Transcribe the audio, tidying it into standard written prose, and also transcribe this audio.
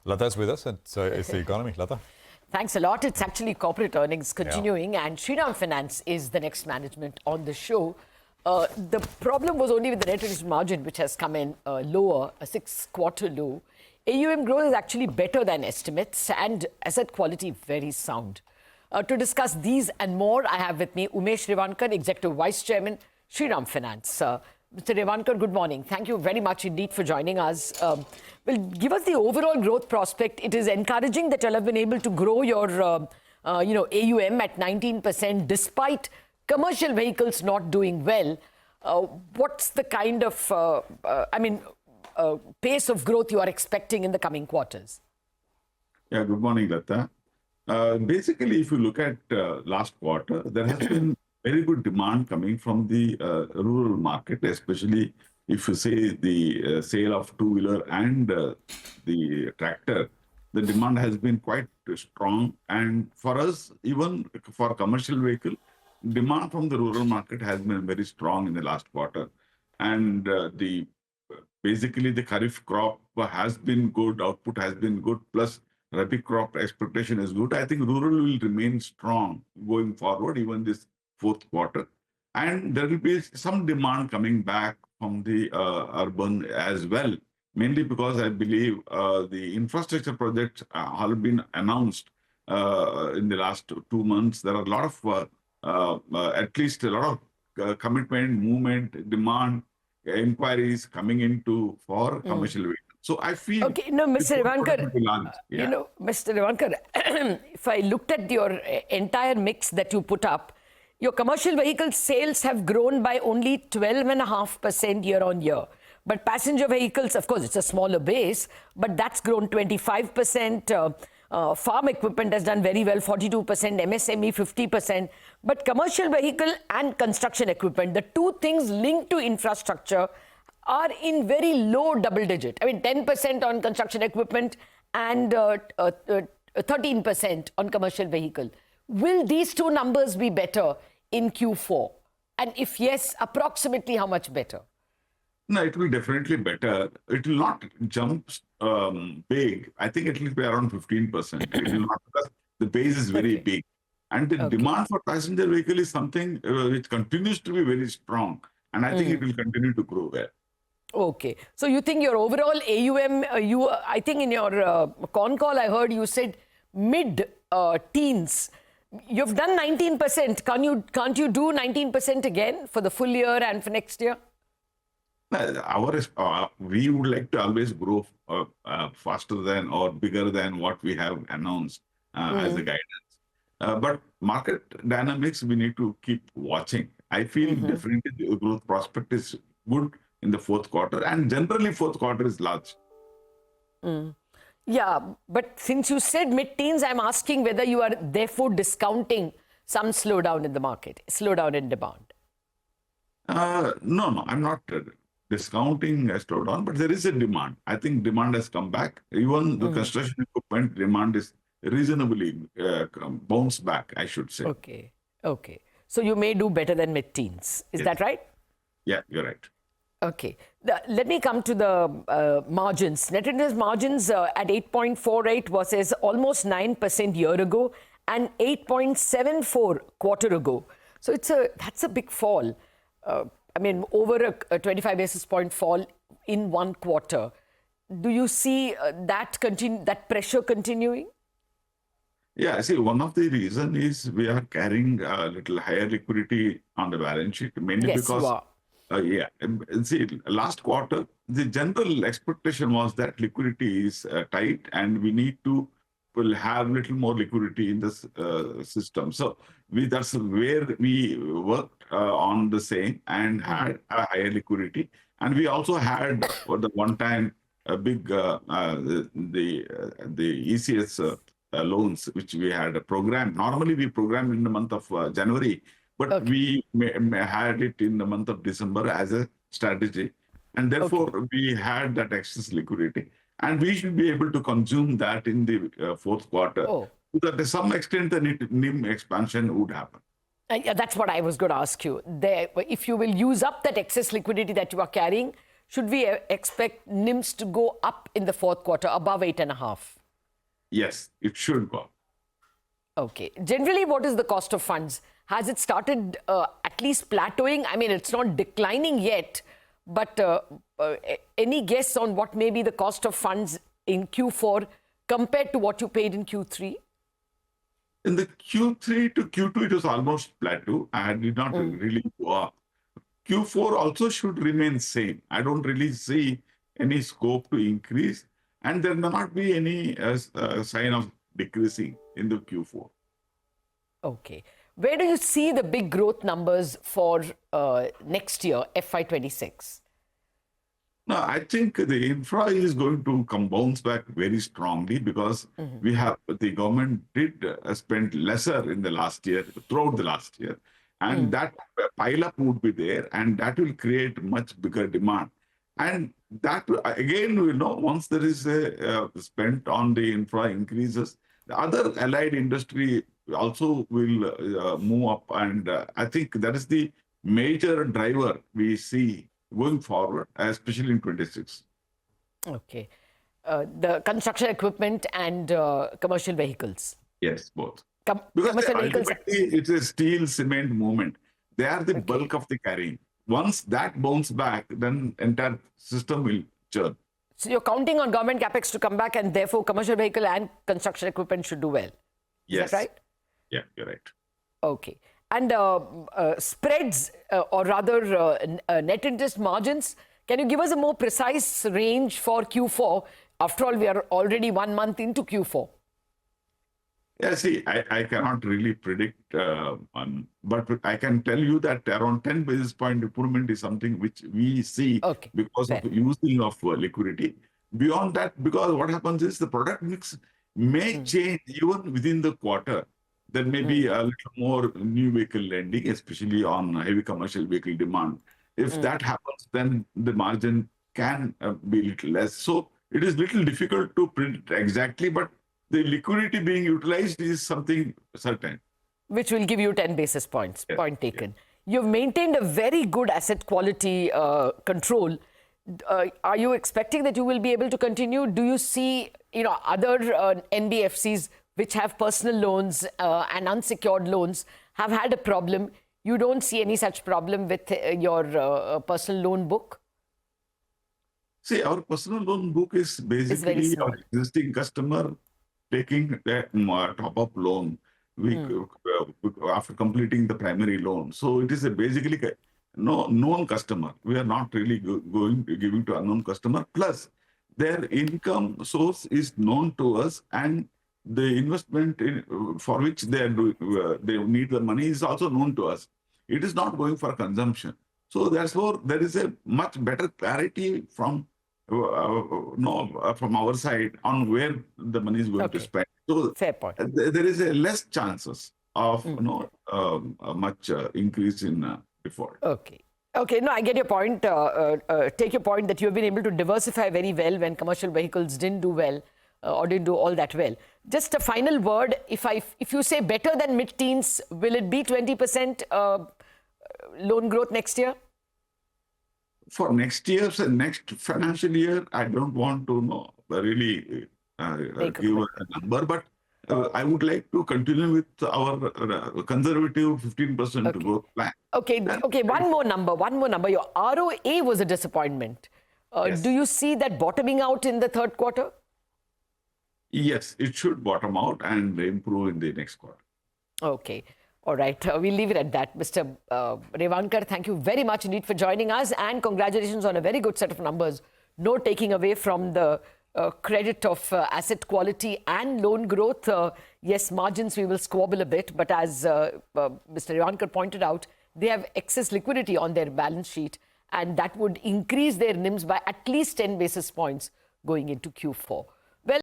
Lata's with us, and so it's the economy. Lata. Thanks a lot. It's actually corporate earnings continuing, and Shriram Finance is the next management on the show. The problem was only with the net interest margin, which has come in lower, a 6-quarter low. AUM growth is actually better than estimates, and asset quality very sound. To discuss these and more, I have with me Umesh Revankar, Executive Vice Chairman, Shriram Finance. Mr. Revankar, good morning. Thank you very much indeed for joining us. Well, give us the overall growth prospect. It is encouraging that you have been able to grow your, AUM at 19% despite commercial vehicles not doing well. What's the kind of, pace of growth you are expecting in the coming quarters? Yeah, good morning, Lata. Basically, if you look at last quarter, there has been very good demand coming from the rural market, especially if you say the sale of two-wheeler and the tractor. The demand has been quite strong. And for us, even for commercial vehicle, demand from the rural market has been very strong in the last quarter. And basically, the Kharif crop has been good, output has been good, plus Rabi crop expectation is good. I think rural will remain strong going forward, even this fourth quarter. And there will be some demand coming back from the urban as well, mainly because I believe the infrastructure projects have been announced in the last 2 months. There are a lot of, at least a lot of commitment, movement, demand, inquiries coming into for commercial vehicles. So I feel... Okay, no, Mr. Revankar, Mr. Revankar, if I looked at your entire mix that you put up, your commercial vehicle sales have grown by only 12.5% year on year. But passenger vehicles, of course, it's a smaller base, but that's grown 25%. Farm equipment has done very well, 42%, MSME 50%. But commercial vehicle and construction equipment, the two things linked to infrastructure, are in very low double digit. I mean, 10% on construction equipment and 13% on commercial vehicle. Will these two numbers be better in Q4? And if yes, approximately how much better? No, it will definitely better. It will not jump big. I think it will be around 15%. It will not, because the base is very big. And the demand for passenger vehicle is something which continues to be very strong. And I think it will continue to grow well. Okay. So you think your overall AUM, I think in your con call, I heard you said mid-teens. You've done 19%. Can't you do 19% again for the full year and for next year? We would like to always grow faster than or bigger than what we have announced as a guidance. But market dynamics, we need to keep watching. I feel definitely the growth prospect is good in the fourth quarter, and generally fourth quarter is large. Yeah, but since you said mid-teens, I'm asking whether you are therefore discounting some slowdown in the market, slowdown in demand. No, I'm not discounting a slowdown, but there is a demand. I think demand has come back. Even the construction equipment demand is reasonably bounced back, I should say. Okay. So you may do better than mid-teens. Is that right? Yeah, you're right. Okay. Let me come to the margins. Net interest margins at 8.48 versus almost 9% year ago and 8.74 quarter ago. So that's a big fall. Over a 25 basis point fall in one quarter. Do you see that pressure continuing? Yeah, see, one of the reasons is we are carrying a little higher liquidity on the balance sheet, mainly because... see, last quarter, the general expectation was that liquidity is tight and we need to have little more liquidity in this system. So that's where we worked on the same and had a higher liquidity. And we also had for the one-time big the ECS loans, which we had a program. Normally, we program in the month of January. But we had it in the month of December as a strategy. And therefore, we had that excess liquidity. And we should be able to consume that in the fourth quarter. So that to some extent, the NIM expansion would happen. That's what I was going to ask you. If you will use up that excess liquidity that you are carrying, should we expect NIMs to go up in the fourth quarter above 8.5? Yes, it should go up. Okay. Generally, what is the cost of funds? Has it started at least plateauing? I mean, it's not declining yet, but any guess on what may be the cost of funds in Q4 compared to what you paid in Q3? In the Q3 to Q2, it was almost plateau and did not really go up. Q4 also should remain same. I don't really see any scope to increase, and there may not be any sign of decreasing in the Q4. Okay. Where do you see the big growth numbers for next year, FY26? No, I think the infra is going to bounce back very strongly because the government did spend lesser in the last year, throughout the last year. And that pile-up would be there, and that will create much bigger demand. And that, again, once there is a spent on the infra increases, the other allied industry also will move up. And I think that is the major driver we see going forward, especially in 26. Okay. The construction equipment and commercial vehicles. Yes, both. Because ultimately, it's a steel cement movement. They are the bulk of the carrying. Once that bounce back, then entire system will churn. So you're counting on government capex to come back, and therefore commercial vehicle and construction equipment should do well. Yes. Is that right? Yeah, you're right. Okay. And spreads, or rather net interest margins, can you give us a more precise range for Q4? After all, we are already 1 month into Q4. Yeah, see, I cannot really predict, but I can tell you that around 10 basis point improvement is something which we see because of the using of liquidity. Beyond that, because what happens is the product mix may change even within the quarter. There may be a little more new vehicle lending, especially on heavy commercial vehicle demand. If that happens, then the margin can be a little less. So it is little difficult to predict exactly, but the liquidity being utilized is something certain. Which will give you 10 basis points, point taken. You've maintained a very good asset quality control. Are you expecting that you will be able to continue? Do you see, other NBFCs which have personal loans and unsecured loans have had a problem? You don't see any such problem with your personal loan book? See, our personal loan book is basically our existing customer taking that top-up loan after completing the primary loan. So it is basically no known customer. We are not really giving to unknown customer. Plus, their income source is known to us, and the investment for which they need the money is also known to us. It is not going for consumption. So therefore, there is a much better clarity from our side on where the money is going to spend. So fair point. There is a less chances of much increase in default. Okay. No, I get your point. Take your point that you have been able to diversify very well when commercial vehicles didn't do well or didn't do all that well. Just a final word. If you say better than mid-teens, will it be 20% loan growth next year? For next year, next financial year, I don't want to really give a number, but I would like to continue with our conservative 15% growth plan. Okay. One more number. Your ROA was a disappointment. Do you see that bottoming out in the third quarter? Yes, it should bottom out and improve in the next quarter. Okay. All right. We'll leave it at that. Mr. Revankar, thank you very much indeed for joining us, and congratulations on a very good set of numbers. No taking away from the credit of asset quality and loan growth. Yes, margins we will squabble a bit, but as Mr. Revankar pointed out, they have excess liquidity on their balance sheet, and that would increase their NIMs by at least 10 basis points going into Q4. Well,